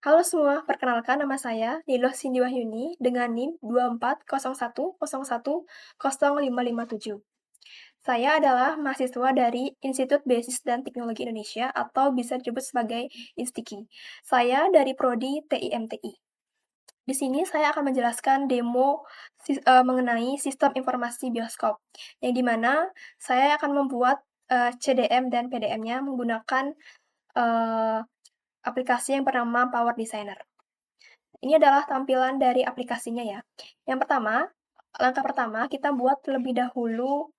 Halo semua, perkenalkan nama saya Niloh Cindy Wahyuni dengan NIM 2401010557. Saya adalah mahasiswa dari Institut Beasiswa dan Teknologi Indonesia atau bisa disebut sebagai INSTIKI. Saya dari prodi TIMTI. Di sini saya akan menjelaskan demo mengenai sistem informasi bioskop, yang dimana saya akan membuat CDM dan PDM-nya menggunakan eh, aplikasi yang bernama Power Designer. Ini adalah tampilan dari aplikasinya ya. Yang pertama, langkah pertama kita buat terlebih dahulu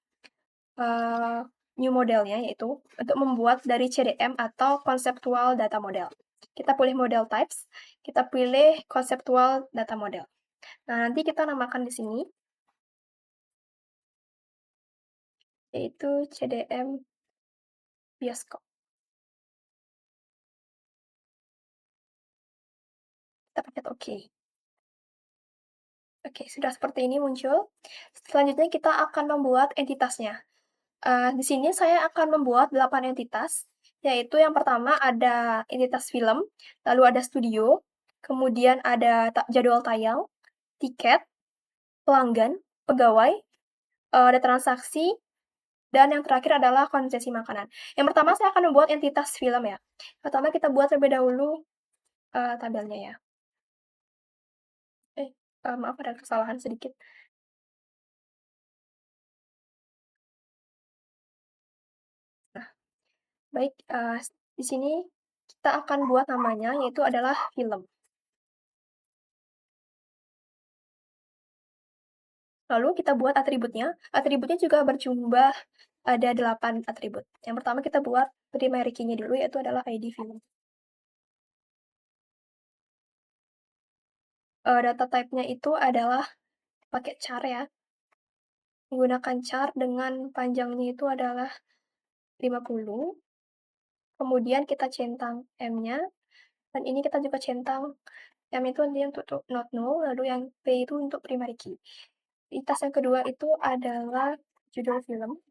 new modelnya, yaitu untuk membuat dari CDM atau Conceptual Data Model. Kita pilih model types, kita pilih Conceptual Data Model. Nah, nanti kita namakan di sini, yaitu CDM bioskop. Kita pencet OK. Oke, sudah seperti ini muncul. Selanjutnya kita akan membuat entitasnya. Di sini saya akan membuat 8 entitas, yaitu yang pertama ada entitas film, lalu ada studio, kemudian ada jadwal tayang, tiket, pelanggan, pegawai, ada transaksi, dan yang terakhir adalah konsesi makanan. Yang pertama saya akan membuat entitas film ya. Pertama kita buat terlebih dahulu tabelnya ya. Maaf ada kesalahan sedikit. Nah, baik, di sini kita akan buat namanya, yaitu adalah film. Lalu kita buat atributnya. Atributnya juga berjumlah ada 8 atribut. Yang pertama kita buat primary key-nya dulu, yaitu adalah ID film. Data type-nya itu adalah pakai char ya. Menggunakan char dengan panjangnya itu adalah 50. Kemudian kita centang M-nya. Dan ini kita juga centang M itu nanti untuk not null, lalu yang P itu untuk primary key. Entitas yang kedua itu adalah judul film.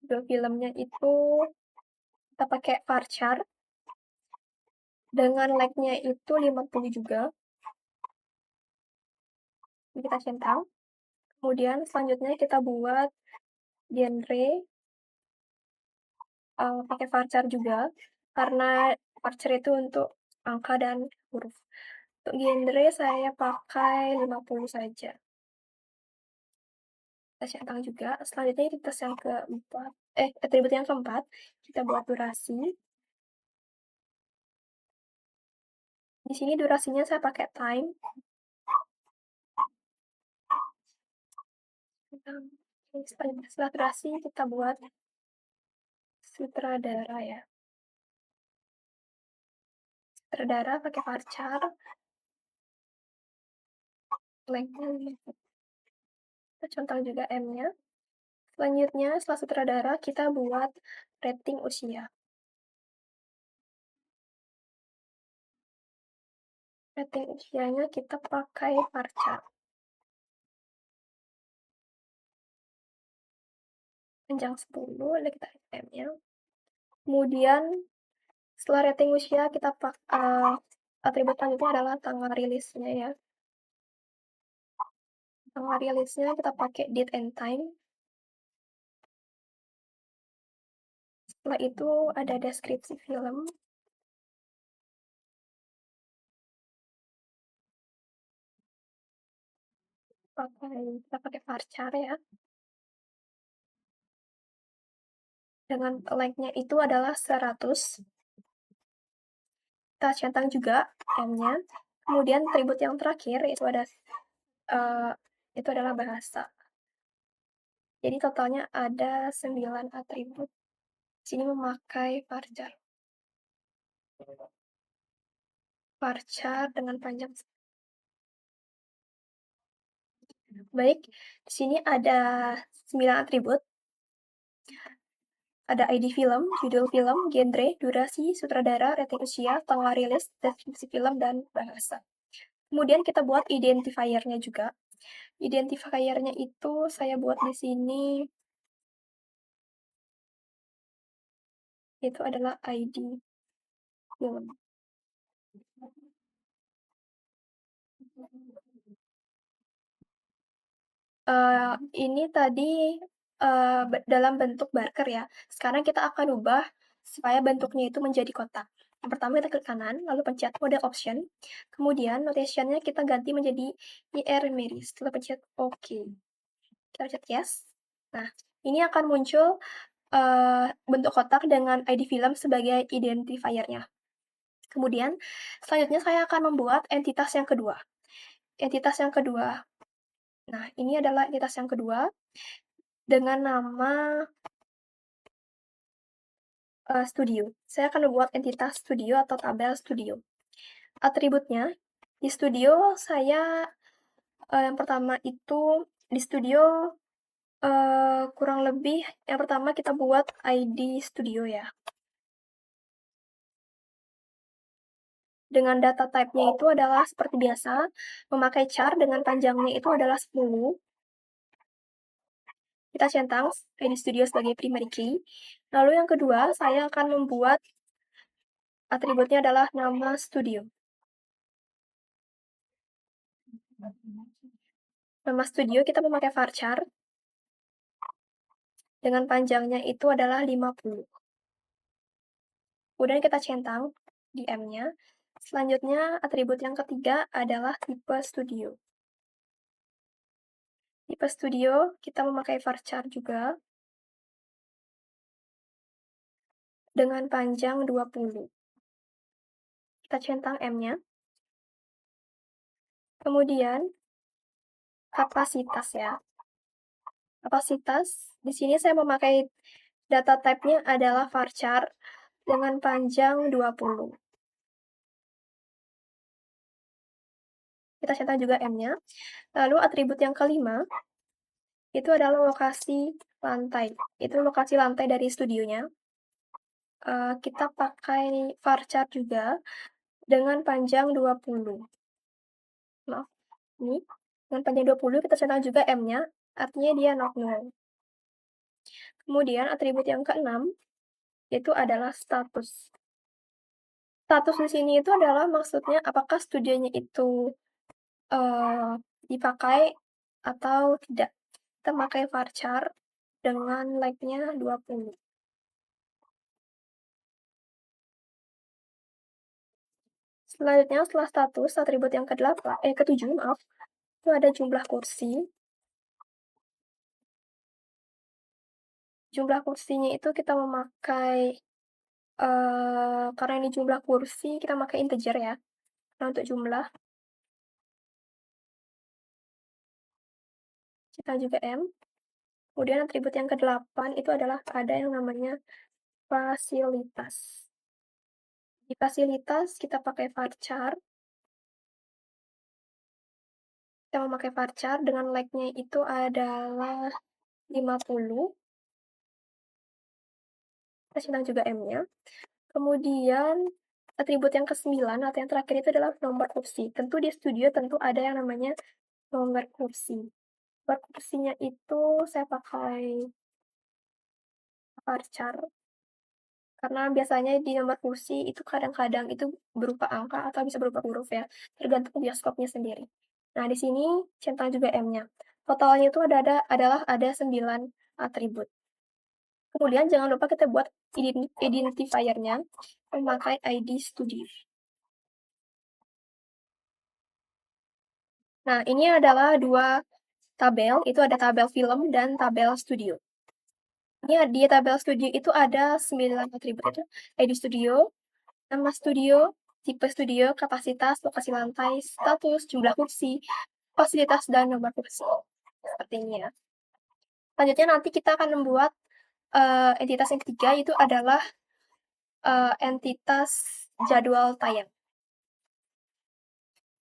Judul filmnya itu kita pakai varchar dengan like-nya itu 50 juga. Kita centang. Kemudian selanjutnya kita buat genre pakai varchar juga, karena varchar itu untuk angka dan huruf. Untuk genre saya pakai 50 saja. Kita centang juga. Selanjutnya entitas yang keempat, atribut yang keempat, kita buat durasi. Di sini durasinya saya pakai time. Setelah durasi kita buat sutradara ya. Sutradara pakai varchar. Lengthnya kita centang juga M-nya. Selanjutnya, setelah sutradara, kita buat rating usia. Rating usianya kita pakai varchar. Panjang 10, lalu kita M-nya. Kemudian, setelah rating usia, kita pakai atribut selanjutnya adalah tanggal rilisnya ya. Tanggal rilisnya kita pakai date and time. Setelah itu ada deskripsi film. Kita pakai varchar ya. Dengan length-nya itu adalah 100. Kita centang juga M-nya. Kemudian atribut yang terakhir itu adalah bahasa. Jadi totalnya ada 9 atribut. Sini memakai varchar. Varchar dengan panjang. Baik, di sini ada 9 atribut. Ada ID film, judul film, genre, durasi, sutradara, rating usia, tanggal rilis, deskripsi film, dan bahasa. Kemudian kita buat identifier-nya juga. Identifier-nya itu saya buat di sini. Itu adalah ID. film. Ini tadi, dalam bentuk barker ya. Sekarang kita akan ubah supaya bentuknya itu menjadi kotak. Yang pertama kita klik kanan, lalu pencet model option, kemudian notation-nya kita ganti menjadi IR Miris, kita pencet OK. Kita pencet yes. Nah, ini akan muncul, bentuk kotak dengan ID film sebagai identifier-nya. Kemudian, selanjutnya saya akan membuat entitas yang kedua. Entitas yang kedua. Nah, ini adalah entitas yang kedua dengan nama studio. Saya akan membuat entitas studio atau tabel studio. Atributnya, di studio saya yang pertama itu di studio kurang lebih yang pertama kita buat ID studio ya. Dengan data type-nya itu adalah seperti biasa, memakai char dengan panjangnya itu adalah 10. Kita centang ID studio sebagai primary key. Lalu yang kedua, saya akan membuat atributnya adalah nama studio. Nama studio kita memakai varchar dengan panjangnya itu adalah 50. Kemudian kita centang di M-nya. Selanjutnya, atribut yang ketiga adalah tipe studio. Tipe studio, kita memakai varchar juga dengan panjang 20. Kita centang M-nya. Kemudian, kapasitas ya. Kapasitas, di sini saya memakai data type-nya adalah varchar dengan panjang 20. Kita centang juga M-nya. Lalu atribut yang kelima, itu adalah lokasi lantai. Itu lokasi lantai dari studionya. Kita pakai varchar juga dengan panjang 20. Maaf, ini dengan panjang 20 kita centang juga M-nya, artinya dia not null. Kemudian atribut yang keenam itu adalah status. Status di sini itu adalah maksudnya apakah studionya itu dipakai atau tidak. Kita pakai varchar dengan like-nya 20. Selanjutnya setelah status, atribut yang ke-7, maaf, itu ada jumlah kursi. Jumlah kursinya itu kita memakai, karena ini jumlah kursi, kita pakai integer ya. Nah, untuk jumlah, kita juga M. Kemudian atribut yang ke-8 itu adalah ada yang namanya fasilitas. Di fasilitas kita pakai varchar. Kita memakai varchar dengan like-nya itu adalah 50. Kita centang juga M-nya. Kemudian atribut yang ke-9 atau yang terakhir itu adalah nomor kursi. Tentu di studio tentu ada yang namanya nomor kursi. Nomor kursinya itu saya pakai varchar karena biasanya di nomor kursi itu kadang-kadang itu berupa angka atau bisa berupa huruf ya, tergantung bioskopnya sendiri. Nah, di sini centang juga M-nya. Totalnya itu adalah ada 9 atribut. Kemudian jangan lupa kita buat identifier-nya memakai ID studio. Nah, ini adalah dua tabel, itu ada tabel film dan tabel studio. Ini di tabel studio itu ada 9 atribut itu, ID studio, nama studio, tipe studio, kapasitas, lokasi lantai, status, jumlah kursi, fasilitas, dan nomor kursi. Seperti ini ya. Selanjutnya nanti kita akan membuat entitas yang ketiga, itu adalah entitas jadwal tayang.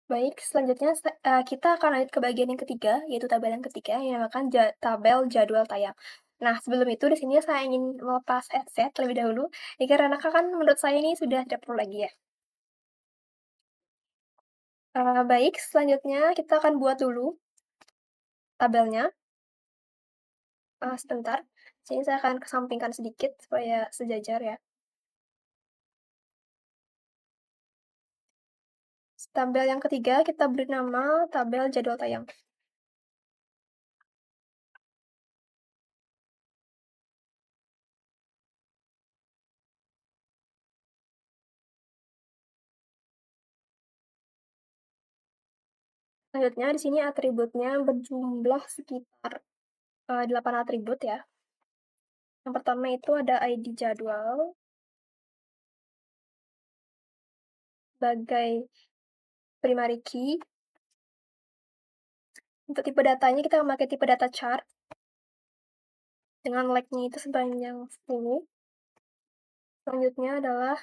Baik, selanjutnya kita akan lanjut ke bagian yang ketiga, yaitu tabel yang ketiga yang dinamakan tabel jadwal tayang. Nah, sebelum itu di sini saya ingin melepas headset terlebih dahulu, karena kan menurut saya ini sudah tidak perlu lagi ya. Baik, selanjutnya kita akan buat dulu tabelnya. Sebentar, sini saya akan kesampingkan sedikit supaya sejajar ya. Tabel yang ketiga kita beri nama tabel jadwal tayang. Selanjutnya di sini atributnya berjumlah sekitar 8 atribut ya. Yang pertama itu ada ID jadwal sebagai primary key. Untuk tipe datanya kita memakai tipe data chart dengan like-nya itu sebanyak 10. Selanjutnya adalah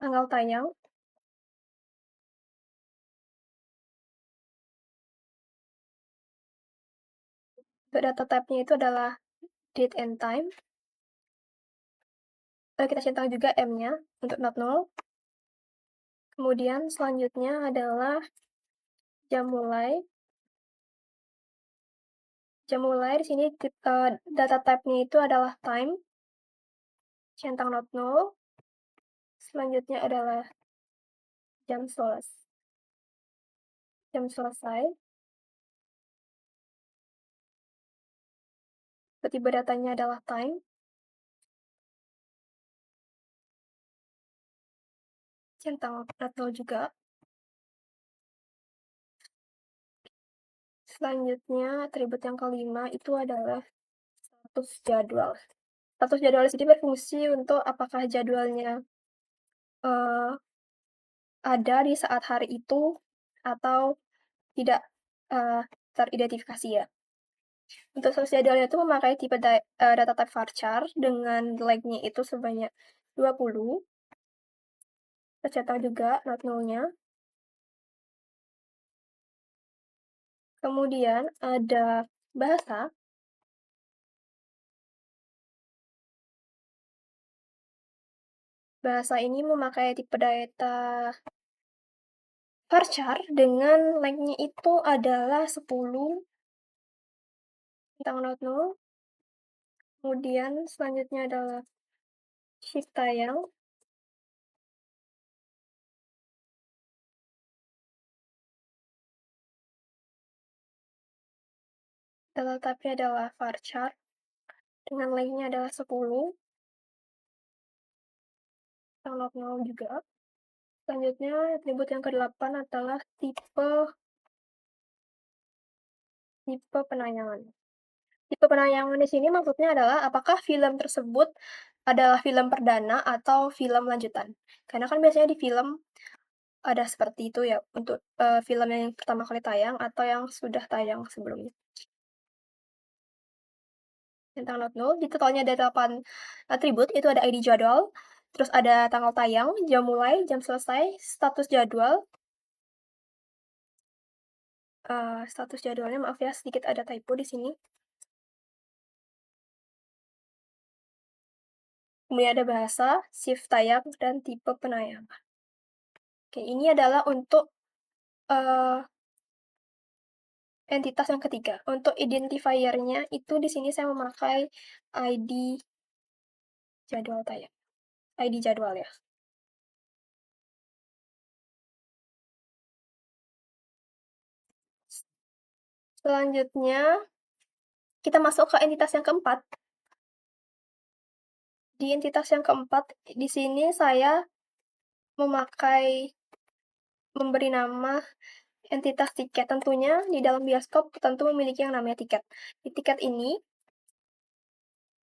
tanggal tayang. Untuk data type-nya itu adalah date and time. Lalu kita centang juga M-nya untuk not null. Kemudian selanjutnya adalah jam mulai. Jam mulai di sini data type-nya itu adalah time. Centang not null. Selanjutnya adalah jam selesai. Tipe datanya adalah time. Centang not null juga. Selanjutnya atribut yang kelima itu adalah status jadwal. Status jadwal di sini berfungsi untuk apakah jadwalnya ada di saat hari itu atau tidak teridentifikasi ya. Untuk status jadwalnya itu memakai tipe data type varchar dengan length-nya itu sebanyak 20. Tercetak juga not null-nya. Kemudian ada bahasa. Bahasa ini memakai tipe data varchar dengan length-nya itu adalah 10 tentang not null. Kemudian selanjutnya adalah shift tayang. Data type-nya adalah varchar dengan length-nya adalah 10 tentang not null juga. Selanjutnya atribut yang ke-8 adalah tipe penayangan. Tipe penayangan di sini maksudnya adalah apakah film tersebut adalah film perdana atau film lanjutan. Karena kan biasanya di film ada seperti itu ya, untuk film yang pertama kali tayang atau yang sudah tayang sebelumnya. Tentang not null, di totalnya ada 8 atribut, itu ada ID jadwal, terus ada tanggal tayang, jam mulai, jam selesai, status jadwal. Status jadwalnya maaf ya, sedikit ada typo di sini. Kemudian ada bahasa, shift tayang, dan tipe penayangan. Oke, ini adalah untuk entitas yang ketiga. Untuk identifier-nya itu di sini saya memakai ID jadwal tayang. ID jadwal ya. Selanjutnya, kita masuk ke entitas yang keempat. Di entitas yang keempat, di sini saya memberi nama entitas tiket. Tentunya di dalam bioskop tentu memiliki yang namanya tiket. Di tiket ini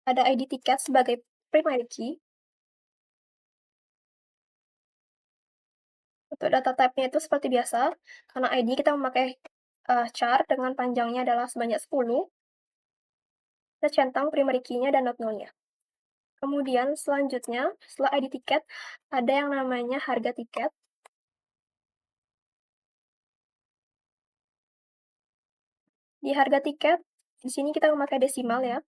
ada ID tiket sebagai primary key. Untuk data type-nya itu seperti biasa, karena ID kita memakai char dengan panjangnya adalah sebanyak 10. Kita centang primary key-nya dan not null-nya. Kemudian selanjutnya, setelah ID tiket, ada yang namanya harga tiket. Di harga tiket, di sini kita memakai desimal ya.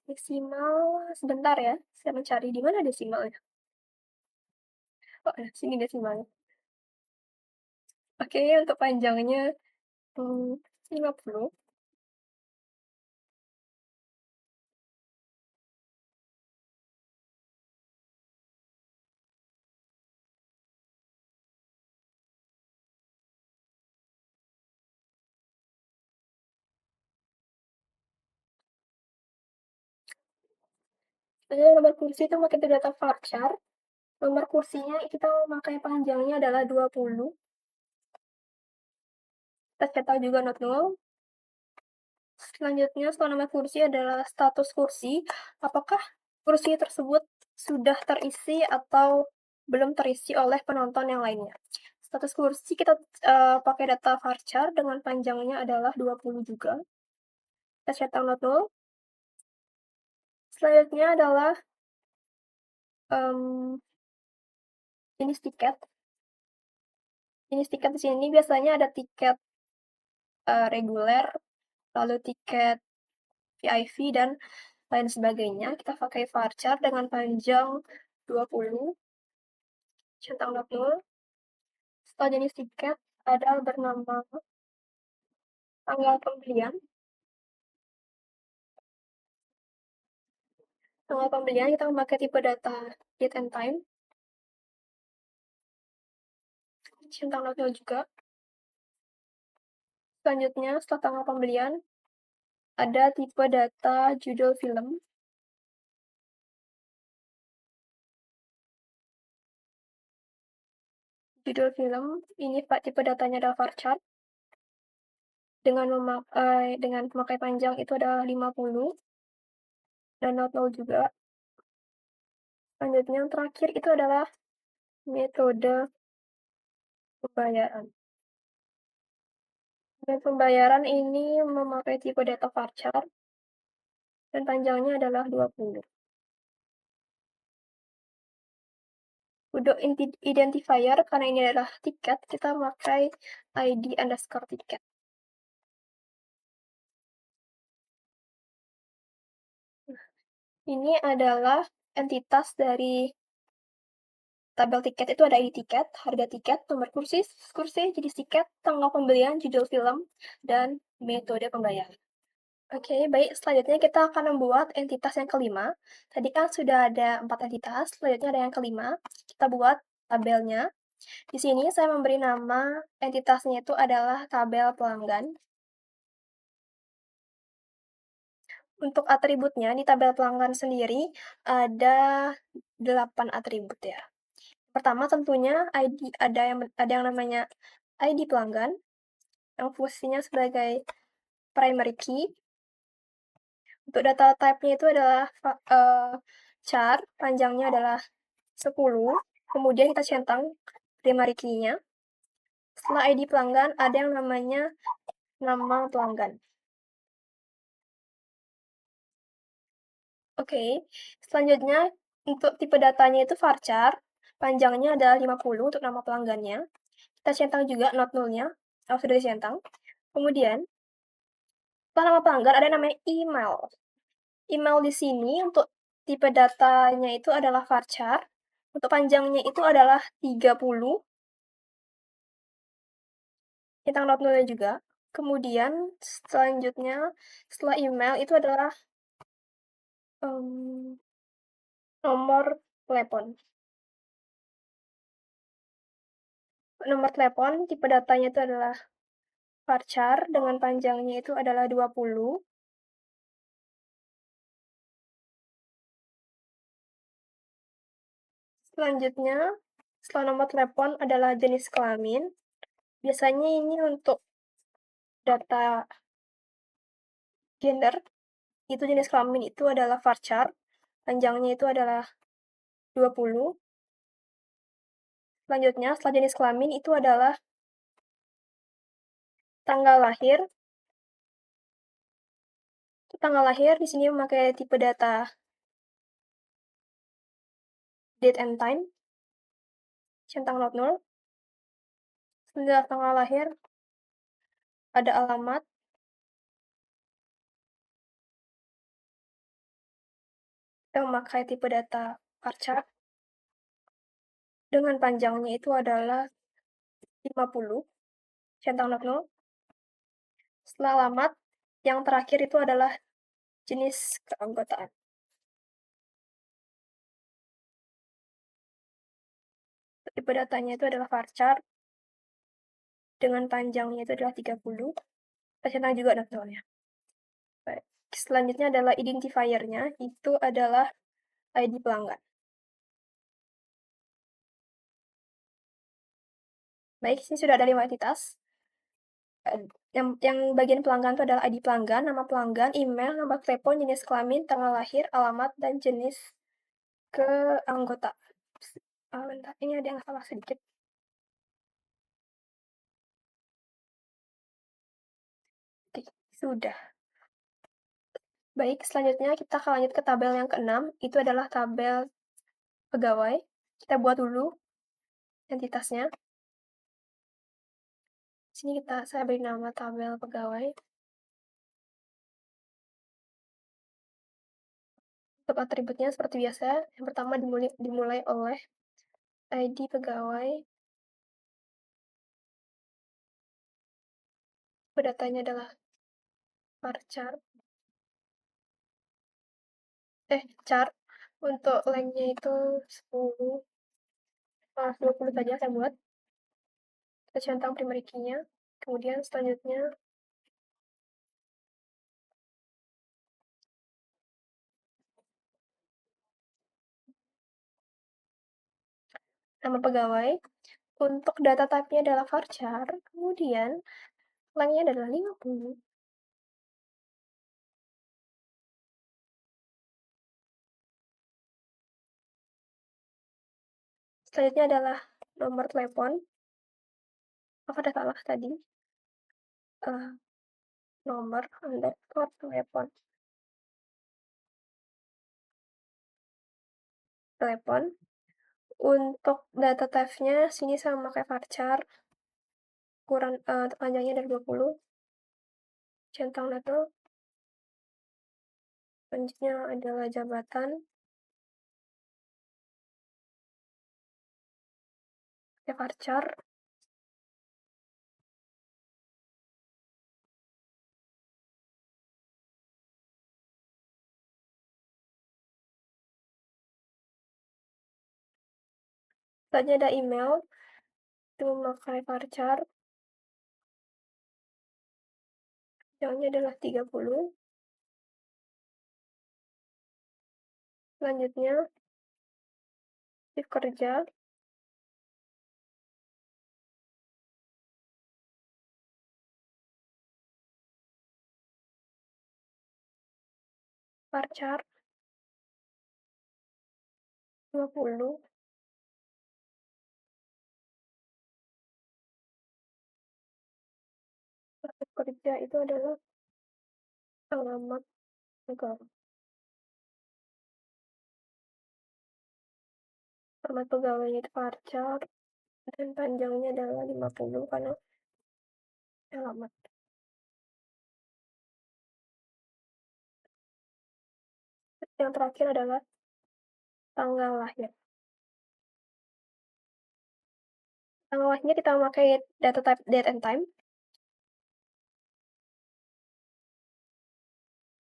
Desimal, sebentar ya, saya mencari di mana desimalnya. Oh, sini desimalnya. Oke, untuk panjangnya 50. Nomor kursi itu pakai data varchar. Nomor kursinya kita memakai panjangnya adalah 20. Kita cetak juga not null. Selanjutnya, setelah nomor kursi adalah status kursi. Apakah kursi tersebut sudah terisi atau belum terisi oleh penonton yang lainnya? Status kursi kita pakai data varchar dengan panjangnya adalah 20 juga. Kita cetak not null. Selanjutnya adalah jenis tiket. Jenis tiket di sini biasanya ada tiket reguler, lalu tiket VIP, dan lain sebagainya. Kita pakai varchar dengan panjang 20. Centang not null. Setelah jenis tiket ada bernama tanggal pembelian. Tanggal pembelian kita memakai tipe data date and time. Centang not null juga. Selanjutnya, setelah tanggal pembelian, ada tipe data judul film. Judul film, ini tipe datanya adalah varchar. Dengan memakai panjang itu adalah 50. Dan not null juga. Selanjutnya, yang terakhir itu adalah metode pembayaran. Dan pembayaran ini memakai tipe data varchar dan panjangnya adalah 20. Untuk identifier, karena ini adalah tiket, kita pakai ID underscore tiket. Ini adalah entitas dari tabel tiket. Itu ada ID tiket, harga tiket, nomor kursi, jenis tiket, tanggal pembelian, judul film, dan metode pembayaran. Oke, baik. Selanjutnya kita akan membuat entitas yang kelima. Tadi kan sudah ada 4 entitas, selanjutnya ada yang kelima. Kita buat tabelnya. Di sini saya memberi nama entitasnya itu adalah tabel pelanggan. Untuk atributnya, di tabel pelanggan sendiri ada 8 atribut ya. Pertama tentunya ID, ada yang namanya ID pelanggan, yang fungsinya sebagai primary key. Untuk data type-nya itu adalah char, panjangnya adalah 10. Kemudian kita centang primary key-nya. Setelah ID pelanggan, ada yang namanya nama pelanggan. Oke, selanjutnya untuk tipe datanya itu varchar, panjangnya adalah 50 untuk nama pelanggannya. Kita centang juga not null-nya, kalau sudah dicentang. Kemudian, setelah nama pelanggan ada namanya email. Email di sini untuk tipe datanya itu adalah varchar. Untuk panjangnya itu adalah 30. Centang not null-nya juga. Kemudian, selanjutnya, setelah email itu adalah nomor telepon. Nomor telepon, tipe datanya itu adalah varchar, dengan panjangnya itu adalah 20. Selanjutnya, setelah nomor telepon adalah jenis kelamin. Biasanya ini untuk data gender, itu jenis kelamin itu adalah varchar, panjangnya itu adalah 20. Selanjutnya, setelah jenis kelamin itu adalah tanggal lahir. Tanggal lahir di sini memakai tipe data date and time, centang not null. Setelah tanggal lahir ada alamat, kita memakai tipe data varchar dengan panjangnya itu adalah 50, centang not null. Setelah alamat, yang terakhir itu adalah jenis keanggotaan. Tipe datanya itu adalah varchar dengan panjangnya itu adalah 30. Kita centang juga not null-nya. Selanjutnya adalah identifier-nya, itu adalah ID pelanggan. Baik, sini sudah ada 5 entitas. Yang bagian pelanggan itu adalah ID pelanggan, nama pelanggan, email, nomor telepon, jenis kelamin, tanggal lahir, alamat, dan jenis ke anggota. Bentar, ini ada yang salah sedikit. Oke, sudah. Baik, selanjutnya kita akan lanjut ke tabel yang ke-6, itu adalah tabel pegawai. Kita buat dulu entitasnya. Sini saya beri nama tabel pegawai. Untuk atributnya seperti biasa, yang pertama dimulai oleh ID pegawai. Datanya adalah varchar. Char. Untuk lengthnya itu 10, 20 saja saya buat. Kita centang primary key-nya. Kemudian selanjutnya nama pegawai. Untuk data type-nya adalah varchar. Kemudian lengthnya adalah 50. Selanjutnya adalah nomor telepon. Ada salah tadi. Nomor underscore telepon. Untuk data type-nya sini sama kayak varchar. Ukuran panjangnya dari 20. Centang letter. Selanjutnya adalah jabatan. Varchar. Selanjutnya ada email. Itu memakai varchar. Jamnya adalah 30. Selanjutnya shift kerja. Varchar 20. Shift kerja itu adalah alamat negara. Alamat pegawainya itu varchar dan panjangnya adalah 50 karena alamat. Yang terakhir adalah tanggal lahir. Tanggal lahirnya kita memakai data type date and time.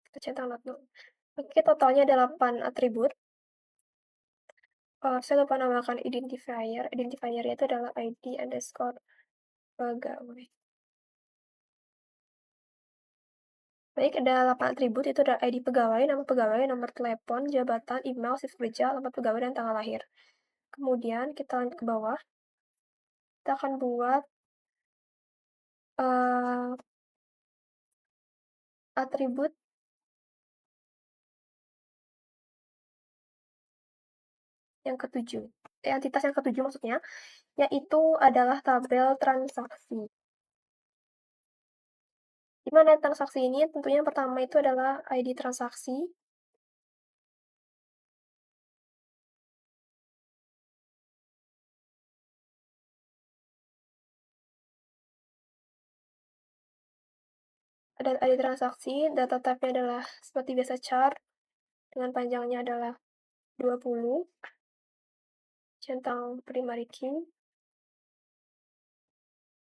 Kita centang not dulu. Oke, totalnya ada 8 atribut. Saya lupa namakan identifier. Identifier itu adalah ID underscore pegawai. Baik, ada 8 atribut, itu ada ID pegawai, nama pegawai, nomor telepon, jabatan, email, shift kerja, alamat pegawai, dan tanggal lahir. Kemudian kita lanjut ke bawah. Kita akan buat atribut yang ketujuh. Entitas yang ketujuh maksudnya, yaitu adalah tabel transaksi. Di mana transaksi ini? Tentunya yang pertama itu adalah ID transaksi. Ada ID transaksi, data type-nya adalah seperti biasa chart, dengan panjangnya adalah 20. Centang primary key.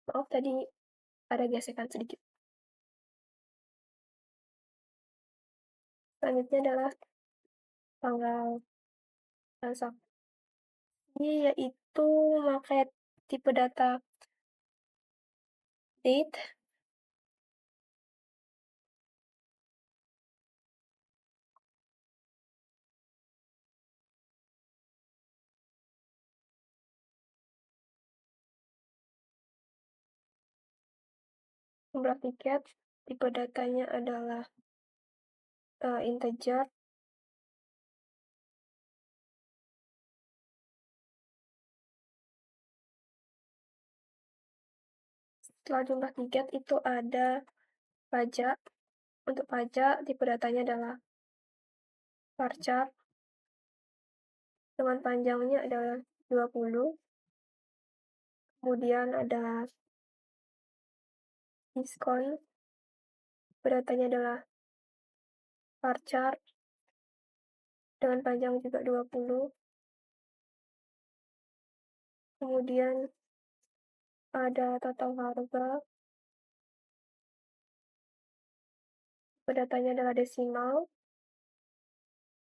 Maaf tadi ada gesekan sedikit. Selanjutnya adalah tanggal transaksi, yaitu memakai tipe data date. jumlah tiket, tipe datanya adalah integer, setelah jumlah tiket itu ada pajak. Untuk pajak, tipe datanya adalah varchar, dengan panjangnya adalah 20. Kemudian ada diskon, tipe datanya adalah varchar, dengan panjang juga 20. Kemudian ada total harga, tipe datanya adalah desimal,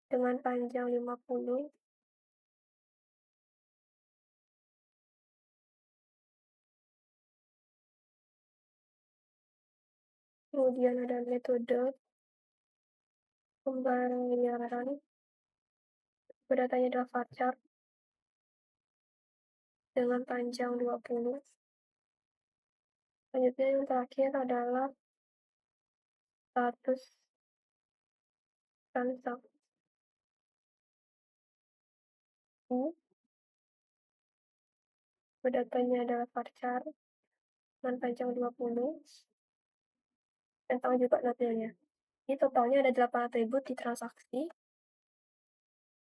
dengan panjang 50. Kemudian ada metode pembayaran, tipe datanya adalah varchar, dengan panjang 20. Selanjutnya yang terakhir adalah status transaksi, tipe datanya adalah varchar, dengan panjang 20, dan tahu juga nilainya. Jadi totalnya ada 8 atribut di transaksi.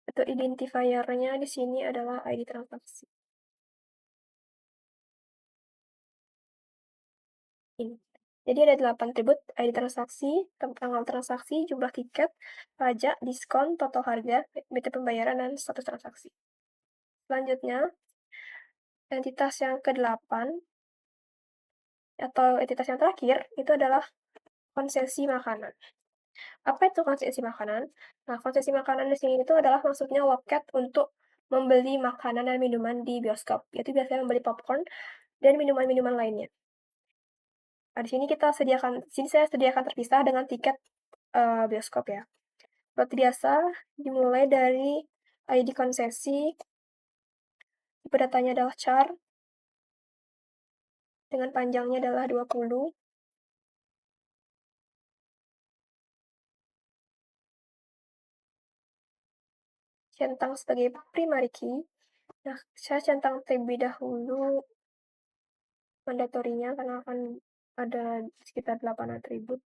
Untuk identifiernya di sini adalah ID transaksi. Ini. Jadi ada 8 atribut: ID transaksi, tanggal transaksi, jumlah tiket, pajak, diskon, total harga, metode pembayaran, dan status transaksi. Selanjutnya, entitas yang ke-8 atau entitas yang terakhir itu adalah konsesi makanan. Apa itu konsesi makanan? Nah, konsesi makanan di sini itu adalah maksudnya loket untuk membeli makanan dan minuman di bioskop, yaitu biasanya membeli popcorn dan minuman-minuman lainnya. Nah, di sini saya sediakan terpisah dengan tiket bioskop ya. Seperti biasa, dimulai dari ID konsesi, tipe datanya adalah char, dengan panjangnya adalah 20. Centang sebagai primary key. Nah, saya centang terlebih dahulu mandatorinya karena akan ada sekitar 8 atribut.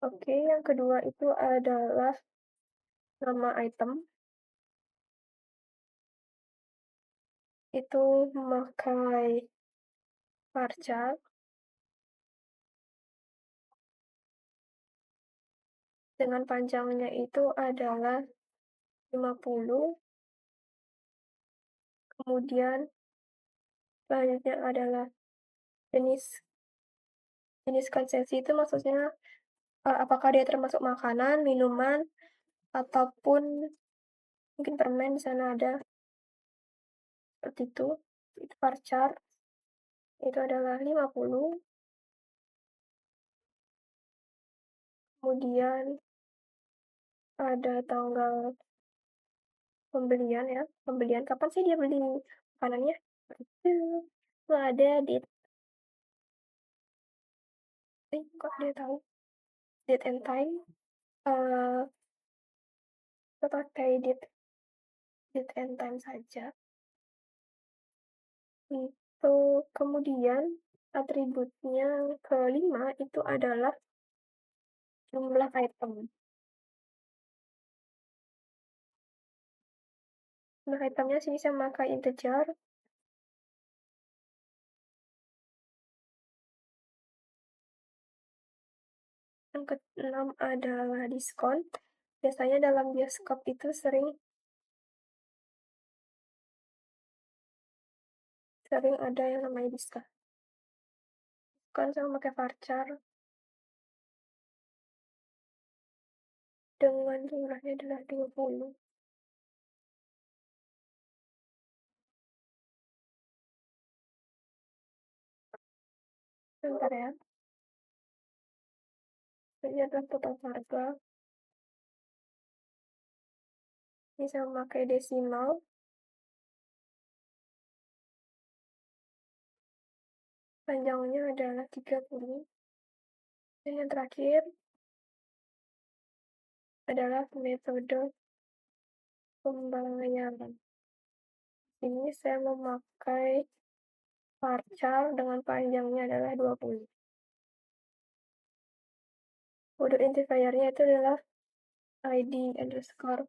Oke, yang kedua itu adalah nama item. Itu memakai varchar, dengan panjangnya itu adalah 50. Kemudian selanjutnya adalah jenis konsesi, itu maksudnya apakah dia termasuk makanan, minuman, ataupun mungkin permen. Di sana ada seperti itu. Itu varchar, itu adalah 50. Kemudian ada tanggal pembelian ya. Pembelian kapan sih dia beli makanannya? Itu ada date. Kok dia tahu date and time? Kita pakai date and time saja. Itu kemudian atributnya kelima itu adalah jumlah item. Jumlah itemnya sini saya memakai integer. Yang keenam adalah diskon. Biasanya dalam bioskop itu sering ada yang namanya diskon. Diskon saya memakai varchar dengan jumlahnya adalah 20. Bentar ya. Ini adalah total harga. Ini saya memakai desimal. panjangnya adalah 30. Dan yang terakhir adalah metode pembayaran. Ini saya memakai varchar dengan panjangnya adalah 20. Kode identifiernya itu adalah ID underscore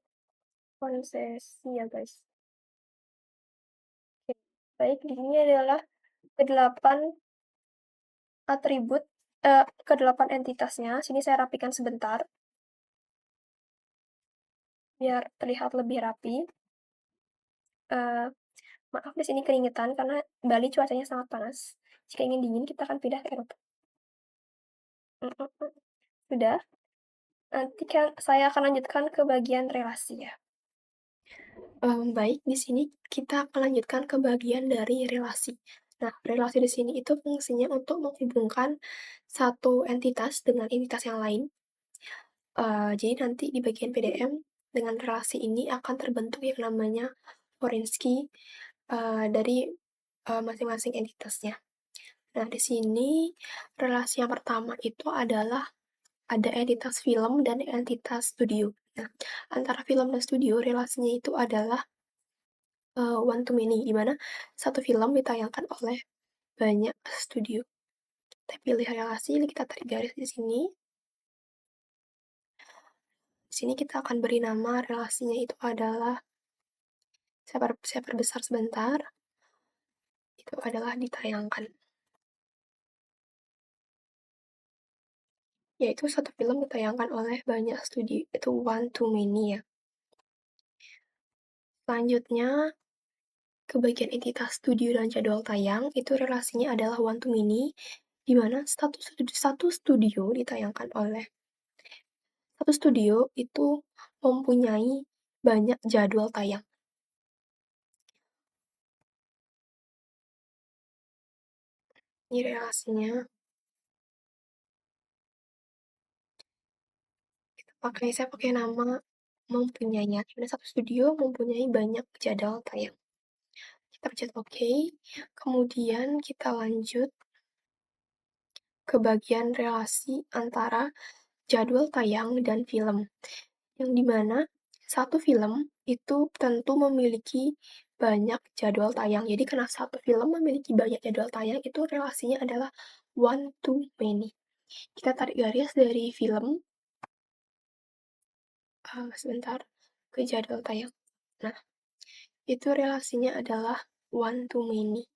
konsesi ya guys. Oke. Baik, di sini adalah ke-8 atribut, ke-8 entitasnya. Sini saya rapikan sebentar biar terlihat lebih rapi. Maaf di sini keringetan karena Bali cuacanya sangat panas. Jika ingin dingin kita akan pindah ke Eropa. Sudah. Nanti kan saya akan lanjutkan ke bagian relasi ya. Baik, di sini kita akan lanjutkan ke bagian dari relasi. Nah, relasi di sini itu fungsinya untuk menghubungkan satu entitas dengan entitas yang lain. Jadi nanti di bagian PDM dengan relasi ini akan terbentuk yang namanya Forenski dari masing-masing entitasnya. Nah, di sini relasi yang pertama itu adalah ada entitas film dan entitas studio. Nah, antara film dan studio relasinya itu adalah one to many, di mana satu film ditayangkan oleh banyak studio. Kita pilih relasi, kita tarik garis di sini. Di sini kita akan beri nama relasinya itu adalah, saya perbesar sebentar, itu adalah ditayangkan. Yaitu satu film ditayangkan oleh banyak studio, itu one to many ya. Selanjutnya, ke bagian entitas studio dan jadwal tayang, itu relasinya adalah one to many, di mana satu studio ditayangkan oleh satu studio itu mempunyai banyak jadwal tayang. Ini relasinya. Saya pakai nama mempunyai. Dimana satu studio mempunyai banyak jadwal tayang. Kita pencet OK. Kemudian kita lanjut ke bagian relasi antara jadwal tayang dan film. Yang dimana satu film itu tentu memiliki banyak jadwal tayang. Jadi karena satu film memiliki banyak jadwal tayang, itu relasinya adalah one to many. Kita tarik garis dari film, sebentar, ke jadwal tayang. Nah, itu relasinya adalah one to many.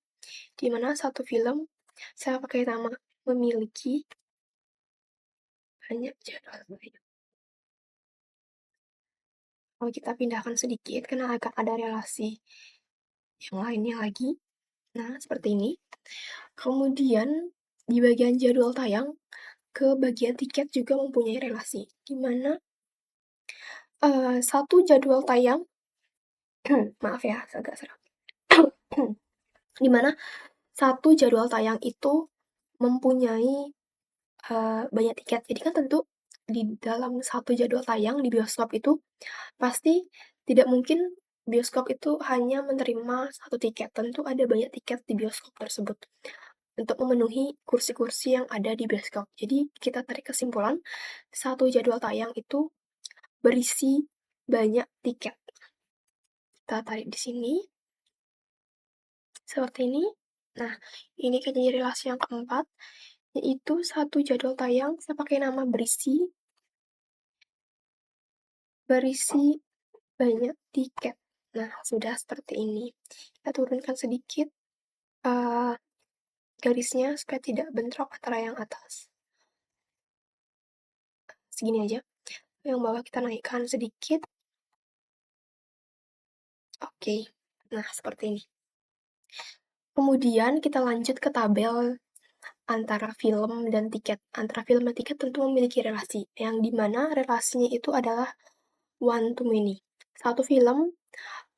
Dimana satu film, saya pakai nama memiliki banyak jadwal tayang. Kalau kita pindahkan sedikit, karena agak ada relasi yang lainnya lagi. Nah, seperti ini. Kemudian, di bagian jadwal tayang, ke bagian tiket juga mempunyai relasi. Dimana satu jadwal tayang, maaf ya, agak serak. Dimana satu jadwal tayang itu mempunyai banyak tiket. Jadi kan tentu di dalam satu jadwal tayang di bioskop itu pasti tidak mungkin bioskop itu hanya menerima satu tiket. Tentu ada banyak tiket di bioskop tersebut untuk memenuhi kursi-kursi yang ada di bioskop. Jadi kita tarik kesimpulan, satu jadwal tayang itu berisi banyak tiket. Kita tarik di sini. Seperti ini. Nah, ini kan jadi relasi yang keempat, yaitu satu jadwal tayang, saya pakai nama berisi banyak tiket. Nah, sudah seperti ini. Kita turunkan sedikit garisnya supaya tidak bentrok antara yang atas. Segini aja. Yang bawah kita naikkan sedikit. Oke. Nah, seperti ini. Kemudian kita lanjut ke tabel antara film dan tiket. Antara film dan tiket tentu memiliki relasi, yang dimana relasinya itu adalah one to many. Satu film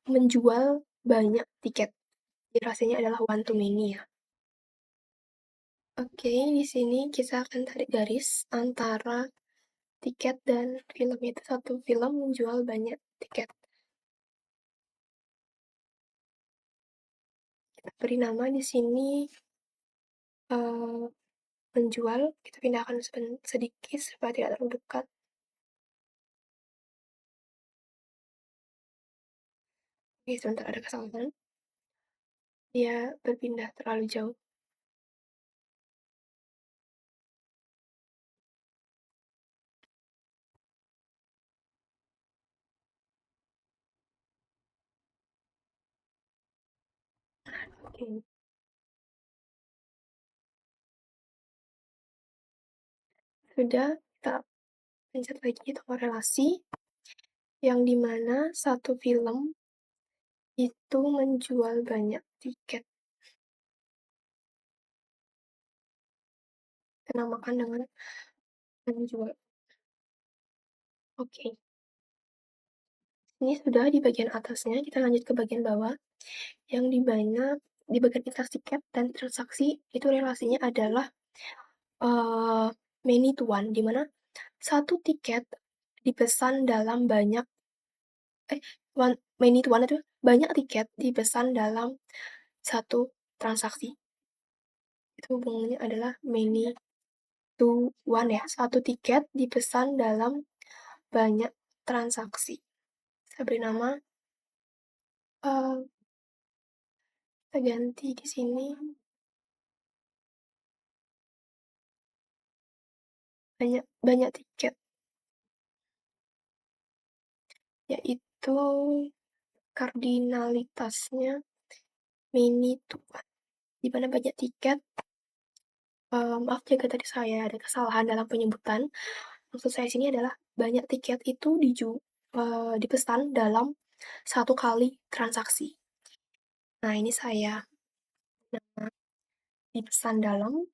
menjual banyak tiket. Relasinya adalah one to many ya. Oke, di sini kita akan tarik garis antara tiket dan film. Itu satu film menjual banyak tiket. Kita beri nama di sini menjual, kita pindahkan sedikit supaya tidak terlalu dekat. Oke, sebentar ada kesalahan. Dia berpindah terlalu jauh. Oke, sudah, kita pencet lagi tombol relasi, yang dimana satu film itu menjual banyak tiket. Kita namakan dengan menjual. Oke, ini sudah di bagian atasnya, kita lanjut ke bagian bawah, yang dimana di bagian interaksi tiket dan transaksi itu relasinya adalah many to one, dimana satu tiket dipesan dalam banyak many to one itu banyak tiket dipesan dalam satu transaksi. Itu hubungannya adalah many to one ya. Satu tiket dipesan dalam banyak transaksi. Saya beri nama kita ganti di sini banyak tiket, yaitu kardinalitasnya many to one, di mana banyak tiket. Maaf jika tadi saya ada kesalahan dalam penyebutan. Maksud saya sini adalah banyak tiket itu dipesan dalam satu kali transaksi. Nah, ini saya dipesan dalam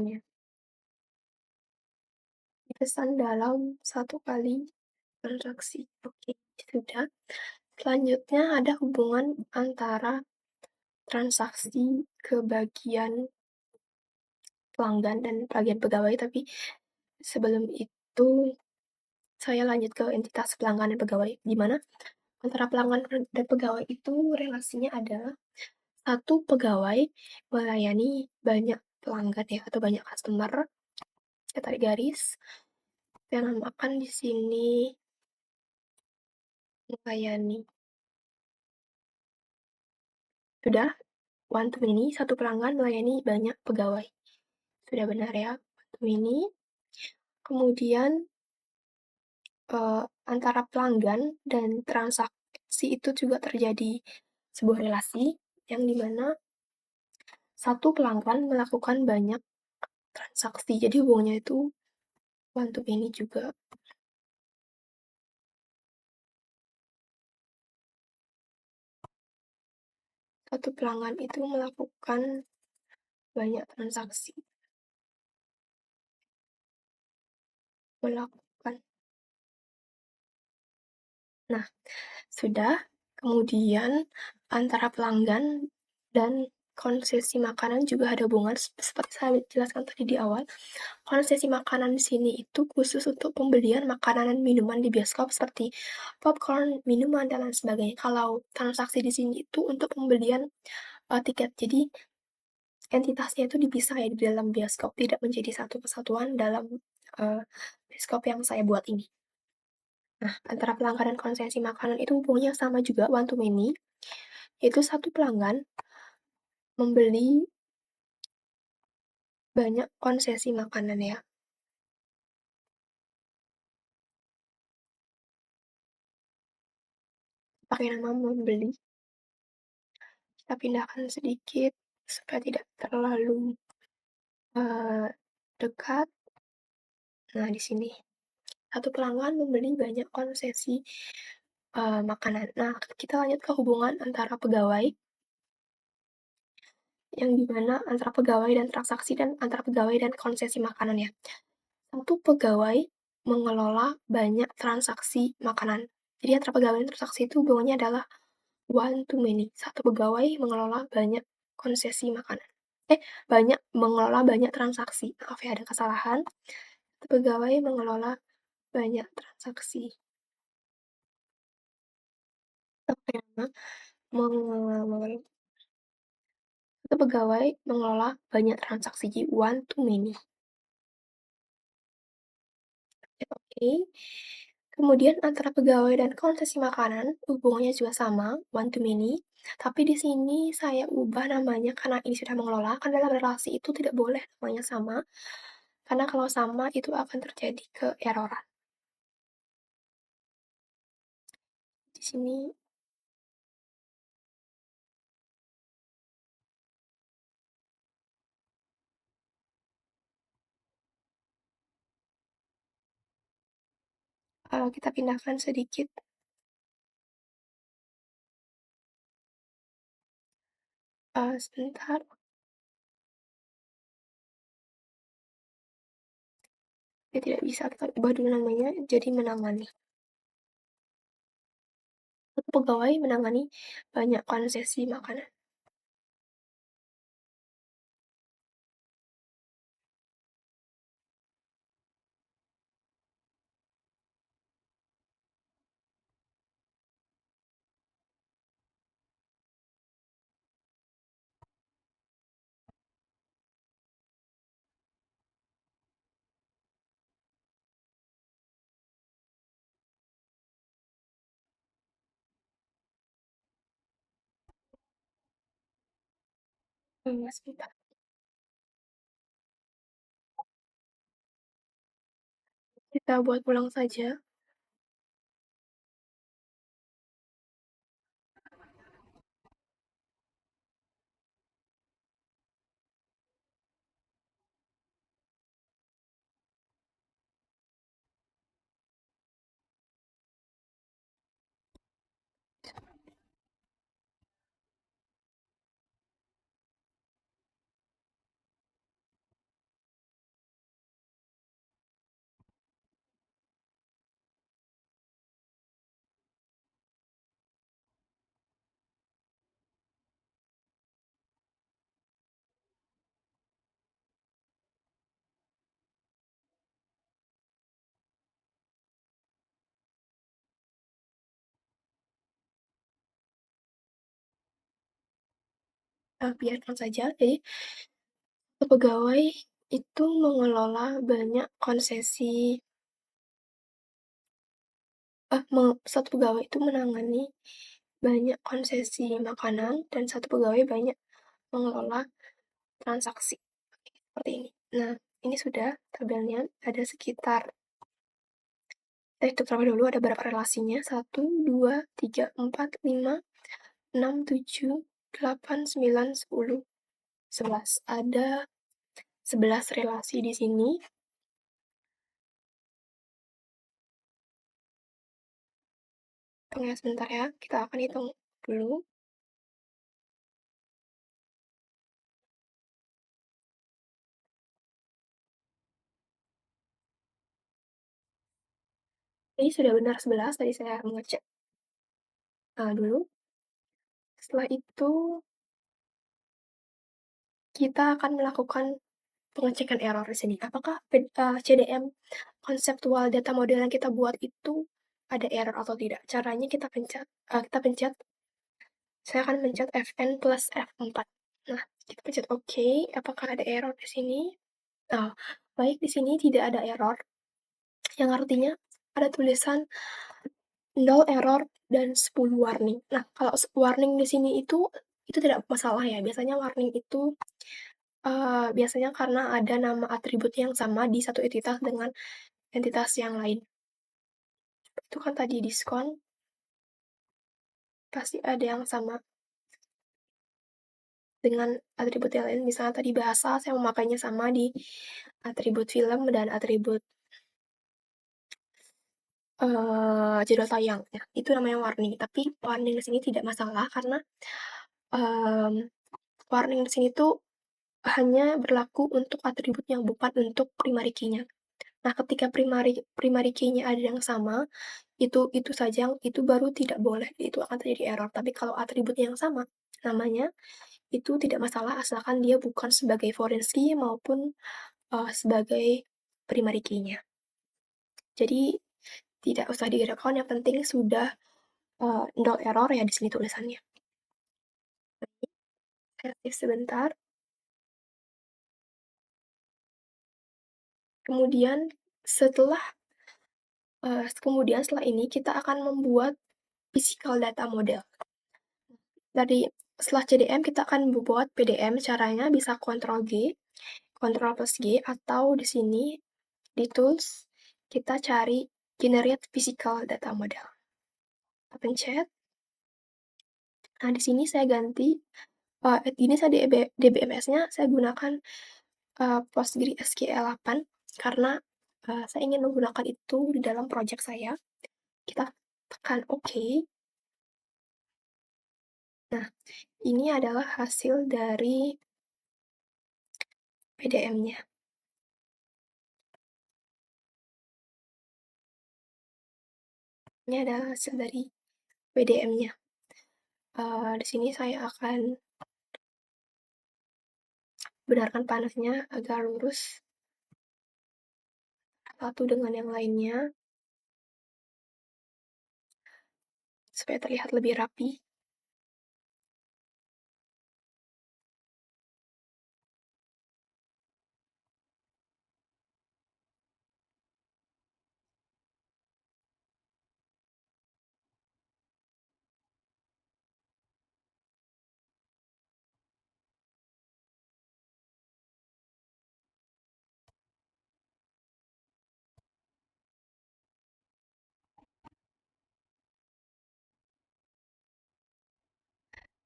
ya. Dipesan dalam satu kali transaksi. Oke, sudah. Selanjutnya ada hubungan antara transaksi ke bagian pelanggan dan bagian pegawai, tapi sebelum itu saya lanjut ke entitas pelanggan dan pegawai, di mana antara pelanggan dan pegawai itu relasinya adalah satu pegawai melayani banyak pelanggan ya, atau banyak customer. Saya tarik garis, saya namakan di sini melayani. Sudah, one to many, satu pelanggan melayani banyak pegawai. Sudah benar ya, one to many. Kemudian antara pelanggan dan transaksi itu juga terjadi sebuah relasi yang dimana satu pelanggan melakukan banyak transaksi. Jadi hubungannya itu one to many juga. Satu pelanggan itu melakukan banyak transaksi. Nah, sudah. Kemudian antara pelanggan dan konsesi makanan juga ada hubungan seperti saya jelaskan tadi di awal. Konsesi makanan di sini itu khusus untuk pembelian makanan dan minuman di bioskop seperti popcorn, minuman dan lain sebagainya. Kalau transaksi di sini itu untuk pembelian tiket. Jadi entitasnya itu dipisah ya di dalam bioskop, tidak menjadi satu kesatuan dalam bioskop yang saya buat ini. Nah, antara pelanggan dan konsesi makanan itu hubungannya sama juga, one to many, yaitu satu pelanggan membeli banyak konsesi makanan ya. Pakai nama membeli. Kita pindahkan sedikit supaya tidak terlalu dekat. Nah, di sini satu pelanggan membeli banyak konsesi makanan. Nah, kita lanjut ke hubungan antara pegawai, yang dimana antara pegawai dan transaksi dan antara pegawai dan konsesi makanan ya. Satu pegawai mengelola banyak transaksi makanan. Jadi antara pegawai dan transaksi itu hubungannya adalah one to many. Satu pegawai mengelola banyak konsesi makanan. Mengelola banyak transaksi. Maaf ya, ada kesalahan. Satu pegawai mengelola banyak transaksi. Oke, menge Satu pegawai mengelola banyak transaksi one to many. Oke. Kemudian antara pegawai dan konsesi makanan, hubungannya juga sama, one to many. Tapi di sini saya ubah namanya karena ini sudah mengelola, kan dalam relasi itu tidak boleh namanya sama, karena kalau sama itu akan terjadi ke-error-an. Di sini kalau kita pindahkan sedikit, sebentar, ya tidak bisa, kita ubah dulu namanya jadi menangani. Satu pegawai menangani banyak konsesi makanan. Sebentar, kita buat ulang saja. Biarkan saja. Jadi, pegawai itu mengelola banyak konsesi, satu pegawai itu menangani banyak konsesi makanan dan satu pegawai banyak mengelola transaksi. Seperti ini. Nah, ini sudah tabelnya ada sekitar, kita hitung terlebih dulu ada berapa relasinya. 1, 2, 3, 4, 5, 6, 7, 8, 9, 10, 11. Ada 11 relasi di sini. Tunggu sebentar ya, kita akan hitung dulu. Ini sudah benar 11, tadi saya mengecek dulu. Setelah itu, kita akan melakukan pengecekan error di sini. Apakah CDM konseptual data model yang kita buat itu ada error atau tidak? Caranya kita pencet, saya akan pencet Fn plus F4. Nah, kita pencet OK. Apakah ada error di sini? Nah, baik, di sini tidak ada error, yang artinya ada tulisan 0 error dan 10 warning. Nah, kalau warning di sini itu tidak masalah ya. Biasanya warning itu biasanya karena ada nama atribut yang sama di satu entitas dengan entitas yang lain. Itu kan tadi diskon, pasti ada yang sama dengan atribut yang lain. Misalnya tadi bahasa, saya memakainya sama di atribut film dan atribut jadwal tayang. Nah, itu namanya warning. Tapi warning di sini tidak masalah karena um, warning di sini tuh hanya berlaku untuk atribut yang bukan untuk primary key-nya. Nah, ketika primary key-nya ada yang sama, itu saja, itu baru tidak boleh, itu akan terjadi error. Tapi kalau atribut yang sama namanya, itu tidak masalah asalkan dia bukan sebagai foreign key maupun sebagai primary key-nya. Jadi tidak usah digerakkan, yang penting sudah 0 error ya di sini tulisannya. Aktif sebentar. Kemudian setelah ini kita akan membuat physical data model. Setelah CDM kita akan membuat PDM, caranya bisa Ctrl+G, atau di sini di tools kita cari generate physical data model. Kita pencet. Nah, di sini saya ganti, ini saya DBMS-nya saya gunakan PostgreSQL 8 karena saya ingin menggunakan itu di dalam project saya. Kita tekan OK. Nah, ini adalah hasil dari PDM-nya. Ini adalah hasil dari PDM-nya. Di sini saya akan benarkan panasnya agar lurus satu dengan yang lainnya supaya terlihat lebih rapi.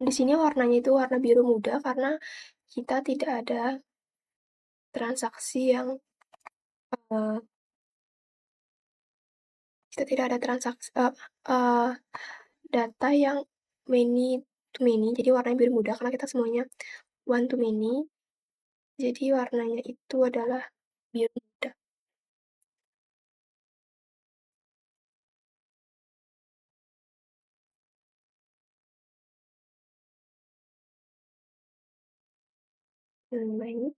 Di sini warnanya itu warna biru muda karena kita tidak ada transaksi yang uh, data yang many to many, jadi warnanya biru muda karena kita semuanya one to many, jadi warnanya itu adalah biru muda. Baik.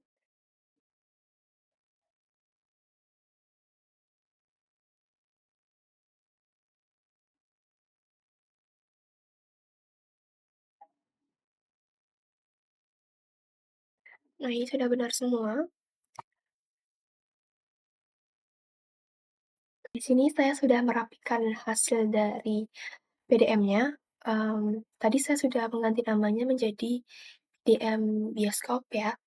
Nah, ini sudah benar semua. Di sini saya sudah merapikan hasil dari PDM-nya. Tadi saya sudah mengganti namanya menjadi PDM Bioskop ya.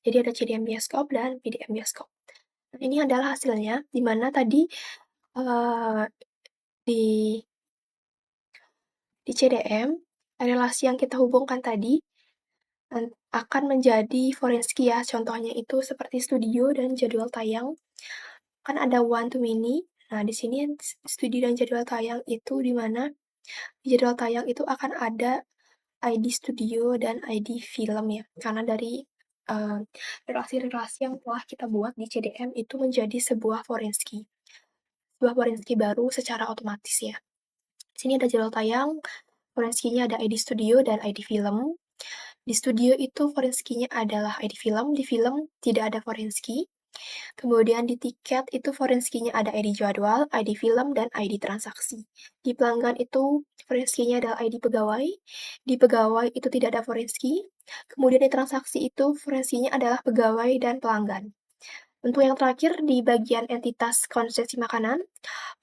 Jadi ada CDM Bioskop dan PDM Bioskop. Nah, ini adalah hasilnya, di mana tadi uh, di CDM, relasi yang kita hubungkan tadi akan menjadi forenski ya. Contohnya itu seperti studio dan jadwal tayang. Kan ada one to many. Nah, di sini studio dan jadwal tayang itu di mana di jadwal tayang itu akan ada ID studio dan ID film ya. Karena dari relasi-relasi yang telah kita buat di CDM itu menjadi sebuah forenski. Sebuah forenski baru secara otomatis ya. Di sini ada jadwal tayang, forenskinya ada ID studio dan ID film. Di studio itu forenskinya adalah ID film, di film tidak ada forenski. Kemudian di tiket itu forenskinya ada ID jadwal, ID film, dan ID transaksi. Di pelanggan itu forenskinya adalah ID pegawai, di pegawai itu tidak ada forenski. Kemudian di transaksi itu forenskinya adalah pegawai dan pelanggan. Untuk yang terakhir di bagian entitas konsumsi makanan,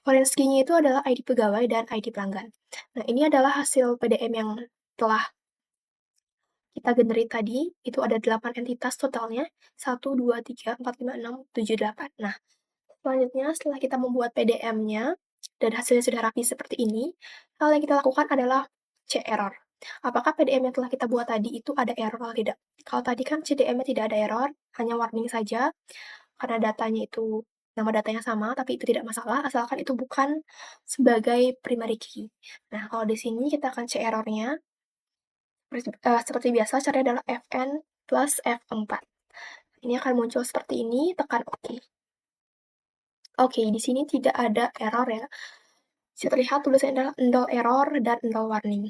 forenskinya itu adalah ID pegawai dan ID pelanggan. Nah, ini adalah hasil PDM yang telah kita generate tadi, itu ada 8 entitas totalnya, 1, 2, 3, 4, 5, 6, 7, 8. Nah, selanjutnya setelah kita membuat PDM-nya, dan hasilnya sudah rapi seperti ini, hal yang kita lakukan adalah cek error. Apakah PDM yang telah kita buat tadi itu ada error atau tidak? Kalau tadi kan CDM-nya tidak ada error, hanya warning saja, karena datanya itu, nama datanya sama, tapi itu tidak masalah, asalkan itu bukan sebagai primary key. Nah, kalau di sini kita akan cek errornya, seperti biasa, caranya adalah Fn plus F4. Ini akan muncul seperti ini, tekan OK. Oke, di sini tidak ada error ya. Bisa terlihat tulisannya adalah 0 error dan 0 warning.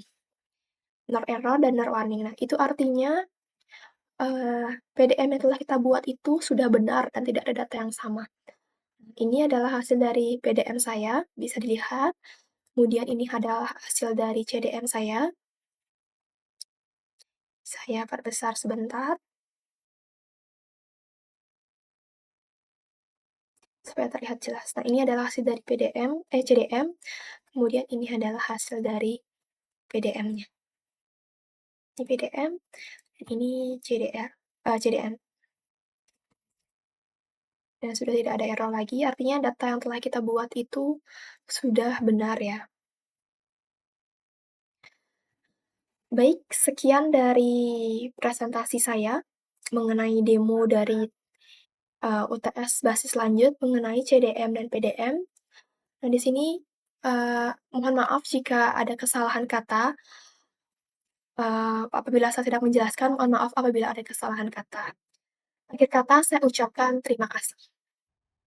0 error dan 0 warning. Nah, itu artinya PDM yang telah kita buat itu sudah benar dan tidak ada data yang sama. Ini adalah hasil dari PDM saya, bisa dilihat. Kemudian ini adalah hasil dari CDM saya. Saya perbesar sebentar supaya terlihat jelas. Nah, ini adalah hasil dari CDM, kemudian ini adalah hasil dari PDM-nya. Ini PDM, dan ini CDM. Dan sudah tidak ada error lagi, artinya data yang telah kita buat itu sudah benar ya. Baik, sekian dari presentasi saya mengenai demo dari UTS basis lanjut mengenai CDM dan PDM. Nah, di sini mohon maaf jika ada kesalahan kata. Apabila saya tidak menjelaskan, mohon maaf apabila ada kesalahan kata. Akhir kata, saya ucapkan terima kasih.